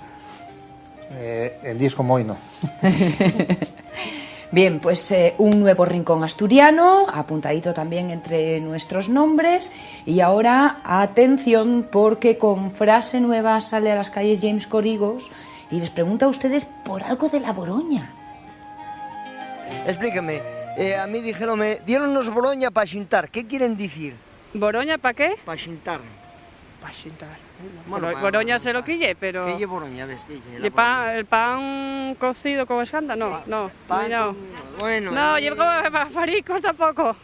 en días como hoy, ¿no? Bien, pues un nuevo rincón asturiano, apuntadito también entre nuestros nombres. Y ahora, atención, porque con frase nueva sale a las calles James Corigos y les pregunta a ustedes por algo de la Boroña. Explíqueme, a mí dieronnos Boroña para xintar. ¿Qué quieren decir? ¿Boroña para qué? Para xintar. Para xintar. Bueno, Boroña sé lo que lle, pero... ¿Qué lle Boroña? A ver, ¿qué lle? ¿El pan cocido con escanda? No. Bueno... No, llevo como faricos tampoco.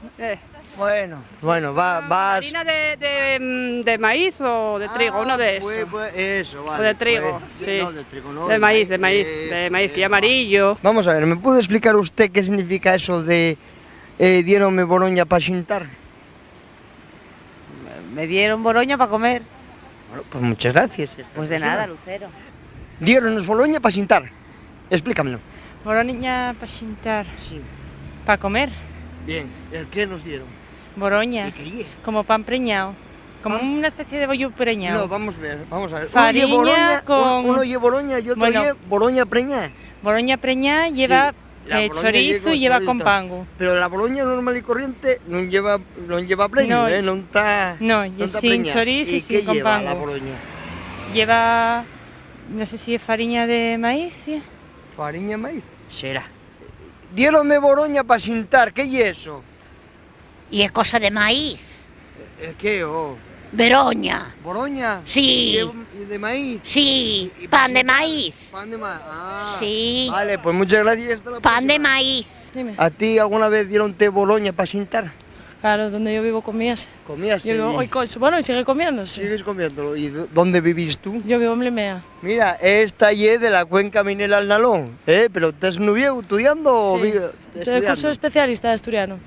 Bueno, vas... ¿Harina de maíz o de trigo? Uno de esos. Pues eso, vale. O de trigo, sí. No, de trigo no. De maíz y amarillo. Vamos a ver, ¿me puede explicar usted qué significa eso de diéronme Boroña para xintar? Me dieron Boroña para comer. Bueno, pues muchas gracias. Pues de nada, Lucero. Dieronnos Boroña para xintar. Explícamelo. Boroña para xintar. Sí. Para comer. Bien, ¿el qué nos dieron? Boroña. Como pan preñado. Como una especie de bollo preñado. No, vamos a ver. Farina uno lleva Boroña y otro lleva Boroña preñada. Boroña preñada lleva chorizo y lleva con pango. Pero la Boroña normal y corriente no lleva preño, no está... No, y sin chorizo y sin con pango. ¿Qué lleva la Boroña? Lleva, no sé si es farina de maíz. ¿Sí? ¿Farina de maíz? Será. Diéronme Boroña para xintar, ¿qué es eso? Y es cosa de maíz. ¿Qué? Boroña. ¿Boroña? Sí. ¿Y de maíz? Sí, pan de maíz. Pan de maíz, Sí. Vale, pues muchas gracias. Pan de maíz. Dime. ¿A ti alguna vez dieron té Boroña para xintar? Claro, donde yo vivo comías. ¿Comías? Yo vivo, bueno, y sigue comiendo. ¿Sigues comiéndolo? ¿Y dónde vivís tú? Yo vivo en Limea. Mira, esta es de la cuenca minera al Nalón, ¿Pero estás nuevo estudiando o del curso especialista de asturiano.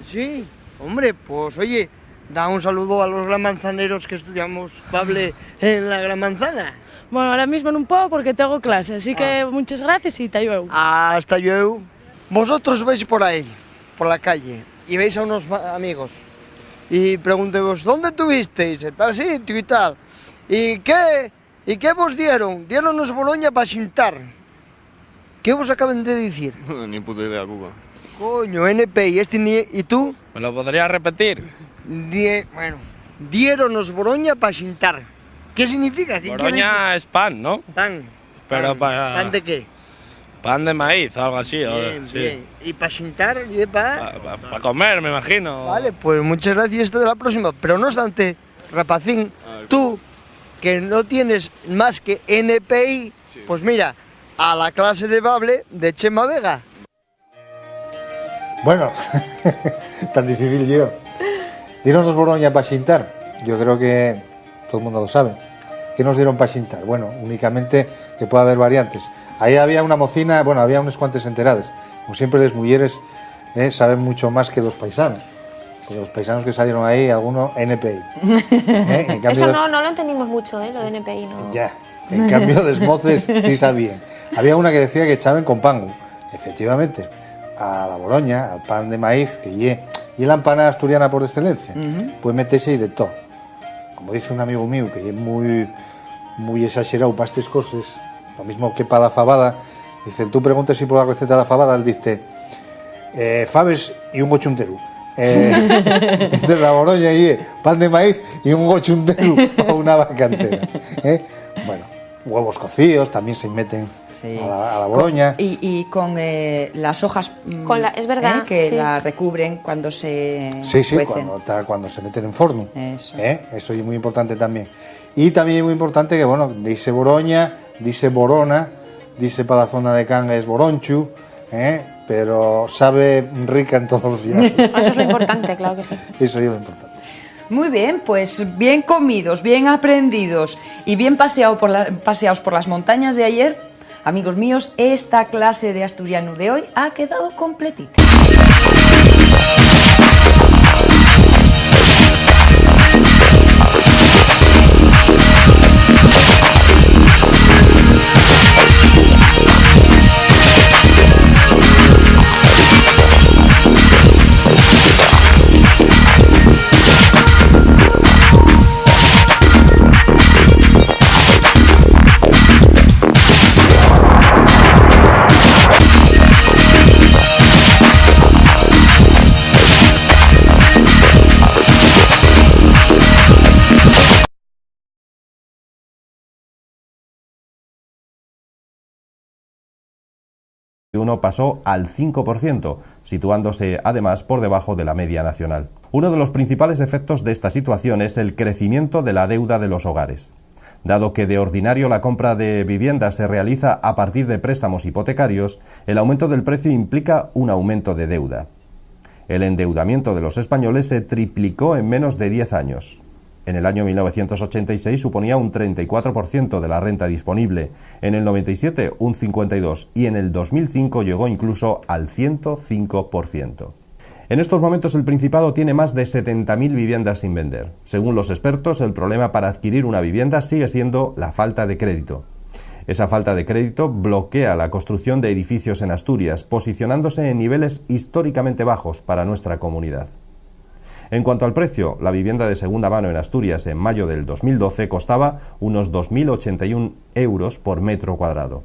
Sí, hombre, pues oye, da un saludo a los gran manzaneros que estudiamos Pable en la Gran Manzana. Bueno, ahora mismo no puedo porque tengo clase, así que muchas gracias y te ayudo. Hasta luego. Vosotros vais por ahí, por la calle, y veis a unos amigos y preguntéis, ¿dónde estuvisteis? En tal sitio y tal. ¿Y qué vos dieron? Dieronnos Boroña para xintar. ¿Qué vos acaban de decir? Ni puta idea, Cuba. Coño, NPI, ¿y tú? ¿Me lo podrías repetir? Dieronnos Boroña para xintar. ¿Qué significa? ¿Qué Boroña es pan, ¿no? Pan. Pero ¿Pan de qué? Pan de maíz, algo así. Bien, sí. Bien. ¿Y para xintar? Para comer, me imagino. Vale, pues muchas gracias, hasta la próxima. Pero no obstante, rapacín, tú, que no tienes más que NPI, pues mira, a la clase de Bable de Chema Vega. Bueno, tan difícil yo. Dieronnos Boroña para xintar. Yo creo que todo el mundo lo sabe. ¿Qué nos dieron para xintar? Bueno, únicamente que puede haber variantes. Ahí había una mocina, bueno, había unas cuantas enteradas. Como siempre, las mujeres saben mucho más que los paisanos. Porque los paisanos que salieron ahí, algunos NPI. En cambio, eso no lo entendimos mucho, lo de NPI, ¿no? Ya, en cambio, los moces sí sabían. Había una que decía que echaban con pango. Efectivamente, a la boroña, al pan de maíz, que y la empanada asturiana por excelencia, pues métese y de todo. Como dice un amigo mío, que es muy exagerado para estas cosas, lo mismo que para la fabada, dice, tú preguntas si por la receta de la fabada, él dice, faves y un gochunteru. De la boroña y pan de maíz y un gochunteru o una vaca entera. Bueno, huevos cocidos también se meten a la boroña. Y con las hojas es verdad, que la recubren cuando se cuecen. Cuando se meten en forno. Eso es muy importante también. Y también es muy importante que, bueno, dice boroña, dice borona, dice para la zona de Cangas boronchu, pero sabe rica en todos los días. Eso es lo importante, claro que sí. Eso es lo importante. Muy bien, pues bien comidos, bien aprendidos y bien paseados por las montañas de ayer, amigos míos, esta clase de asturiano de hoy ha quedado completita. Pasó al 5%, situándose además por debajo de la media nacional. Uno de los principales efectos de esta situación es el crecimiento de la deuda de los hogares. Dado que de ordinario la compra de vivienda se realiza a partir de préstamos hipotecarios, el aumento del precio implica un aumento de deuda. El endeudamiento de los españoles se triplicó en menos de 10 años. En el año 1986 suponía un 34% de la renta disponible, en el 97 un 52% y en el 2005 llegó incluso al 105%. En estos momentos el Principado tiene más de 70.000 viviendas sin vender. Según los expertos, el problema para adquirir una vivienda sigue siendo la falta de crédito. Esa falta de crédito bloquea la construcción de edificios en Asturias, posicionándose en niveles históricamente bajos para nuestra comunidad. En cuanto al precio, la vivienda de segunda mano en Asturias en mayo del 2012 costaba unos 2.081 euros por metro cuadrado.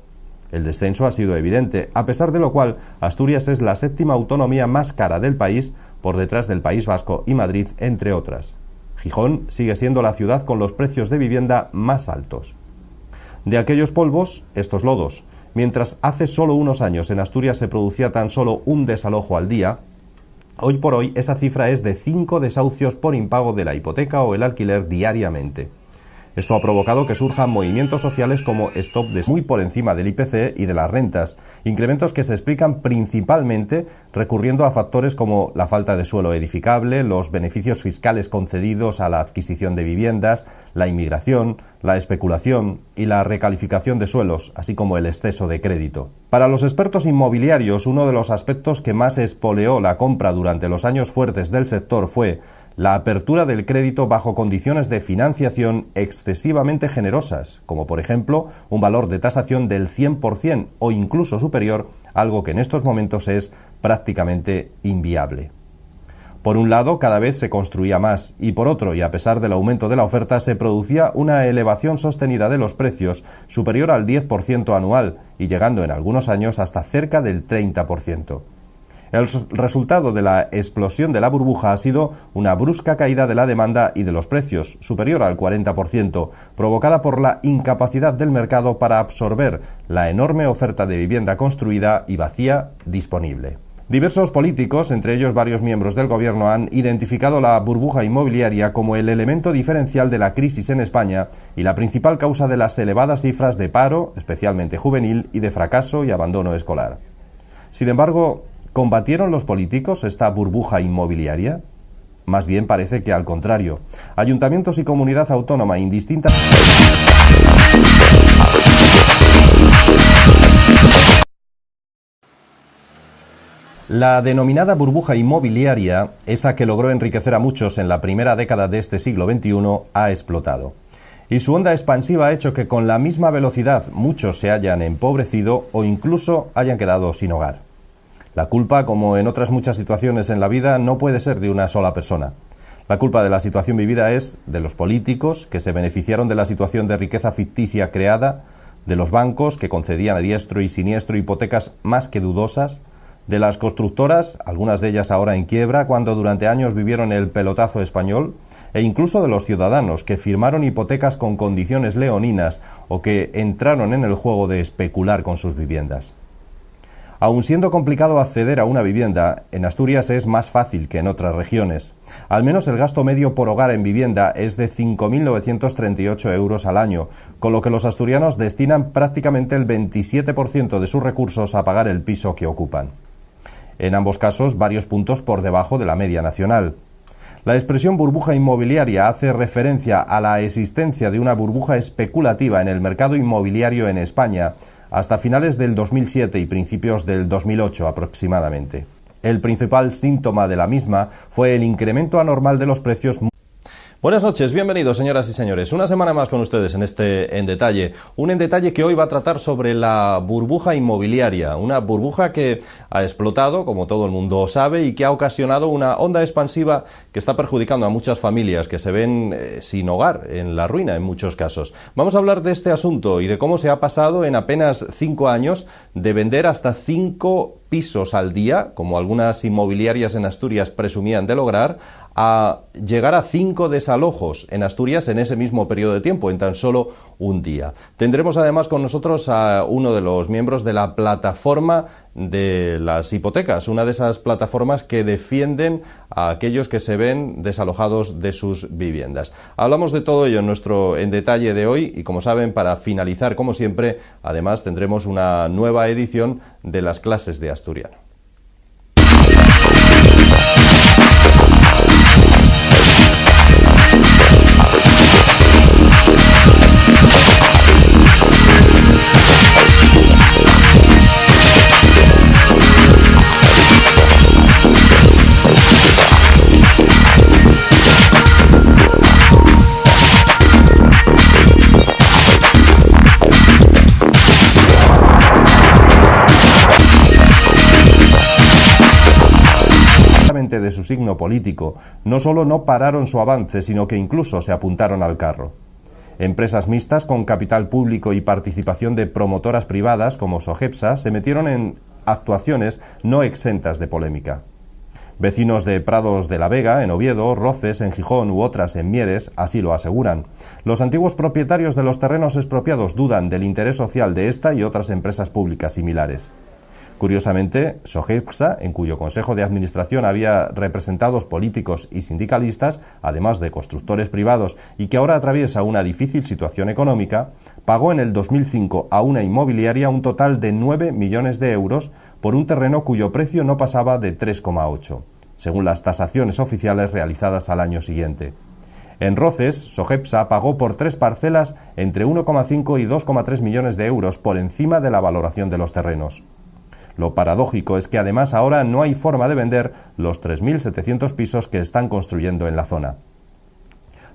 El descenso ha sido evidente, a pesar de lo cual Asturias es la séptima autonomía más cara del país, por detrás del País Vasco y Madrid, entre otras. Gijón sigue siendo la ciudad con los precios de vivienda más altos. De aquellos polvos, estos lodos. Mientras hace solo unos años en Asturias se producía tan solo un desalojo al día, hoy por hoy esa cifra es de 5 desahucios por impago de la hipoteca o el alquiler diariamente. Esto ha provocado que surjan movimientos sociales como Stop de muy por encima del IPC y de las rentas, incrementos que se explican principalmente recurriendo a factores como la falta de suelo edificable, los beneficios fiscales concedidos a la adquisición de viviendas, la inmigración, la especulación y la recalificación de suelos, así como el exceso de crédito. Para los expertos inmobiliarios, uno de los aspectos que más espoleó la compra durante los años fuertes del sector fue la apertura del crédito bajo condiciones de financiación excesivamente generosas, como por ejemplo un valor de tasación del 100% o incluso superior, algo que en estos momentos es prácticamente inviable. Por un lado, cada vez se construía más y por otro, y a pesar del aumento de la oferta, se producía una elevación sostenida de los precios superior al 10% anual y llegando en algunos años hasta cerca del 30%. El resultado de la explosión de la burbuja ha sido una brusca caída de la demanda y de los precios, superior al 40%, provocada por la incapacidad del mercado para absorber la enorme oferta de vivienda construida y vacía disponible. Diversos políticos, entre ellos varios miembros del gobierno, han identificado la burbuja inmobiliaria como el elemento diferencial de la crisis en España y la principal causa de las elevadas cifras de paro, especialmente juvenil, y de fracaso y abandono escolar. Sin embargo, ¿combatieron los políticos esta burbuja inmobiliaria? Más bien parece que al contrario. Ayuntamientos y comunidad autónoma indistintas. La denominada burbuja inmobiliaria, esa que logró enriquecer a muchos en la primera década de este siglo XXI, ha explotado. Y su onda expansiva ha hecho que con la misma velocidad muchos se hayan empobrecido o incluso hayan quedado sin hogar. La culpa, como en otras muchas situaciones en la vida, no puede ser de una sola persona. La culpa de la situación vivida es de los políticos, que se beneficiaron de la situación de riqueza ficticia creada, de los bancos, que concedían a diestro y siniestro hipotecas más que dudosas, de las constructoras, algunas de ellas ahora en quiebra, cuando durante años vivieron el pelotazo español, e incluso de los ciudadanos, que firmaron hipotecas con condiciones leoninas o que entraron en el juego de especular con sus viviendas. Aun siendo complicado acceder a una vivienda, en Asturias es más fácil que en otras regiones. Al menos el gasto medio por hogar en vivienda es de 5.938 euros al año, con lo que los asturianos destinan prácticamente el 27% de sus recursos a pagar el piso que ocupan. En ambos casos, varios puntos por debajo de la media nacional. La expresión burbuja inmobiliaria hace referencia a la existencia de una burbuja especulativa en el mercado inmobiliario en España, hasta finales del 2007 y principios del 2008 aproximadamente. El principal síntoma de la misma fue el incremento anormal de los precios. Buenas noches, bienvenidos señoras y señores. Una semana más con ustedes en este En Detalle. Un En Detalle que hoy va a tratar sobre la burbuja inmobiliaria. Una burbuja que ha explotado, como todo el mundo sabe, y que ha ocasionado una onda expansiva que está perjudicando a muchas familias que se ven sin hogar, en la ruina en muchos casos. Vamos a hablar de este asunto y de cómo se ha pasado en apenas 5 años de vender hasta 5 pisos al día, como algunas inmobiliarias en Asturias presumían de lograr, a llegar a 5 desalojos en Asturias en ese mismo periodo de tiempo, en tan solo un día. Tendremos además con nosotros a uno de los miembros de la plataforma de las hipotecas, una de esas plataformas que defienden a aquellos que se ven desalojados de sus viviendas. Hablamos de todo ello en nuestro En Detalle de hoy y, como saben, para finalizar, como siempre, además tendremos una nueva edición de las clases de asturiano. De su signo político, no solo no pararon su avance, sino que incluso se apuntaron al carro. Empresas mixtas con capital público y participación de promotoras privadas como Sogepsa se metieron en actuaciones no exentas de polémica. Vecinos de Prados de la Vega, en Oviedo, Roces, en Gijón u otras en Mieres, así lo aseguran. Los antiguos propietarios de los terrenos expropiados dudan del interés social de esta y otras empresas públicas similares. Curiosamente, Sogepsa, en cuyo consejo de administración había representados políticos y sindicalistas, además de constructores privados, y que ahora atraviesa una difícil situación económica, pagó en el 2005 a una inmobiliaria un total de 9 millones de euros por un terreno cuyo precio no pasaba de 3,8, según las tasaciones oficiales realizadas al año siguiente. En Roces, Sogepsa pagó por 3 parcelas entre 1,5 y 2,3 millones de euros por encima de la valoración de los terrenos. Lo paradójico es que además ahora no hay forma de vender los 3.700 pisos que están construyendo en la zona.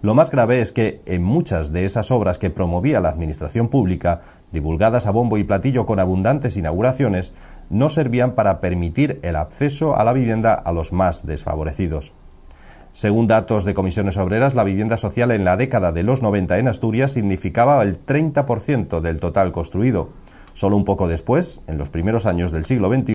Lo más grave es que en muchas de esas obras que promovía la administración pública, divulgadas a bombo y platillo con abundantes inauguraciones, no servían para permitir el acceso a la vivienda a los más desfavorecidos. Según datos de Comisiones Obreras, la vivienda social en la década de los 90 en Asturias significaba el 30% del total construido. Solo un poco después, en los primeros años del siglo XXI,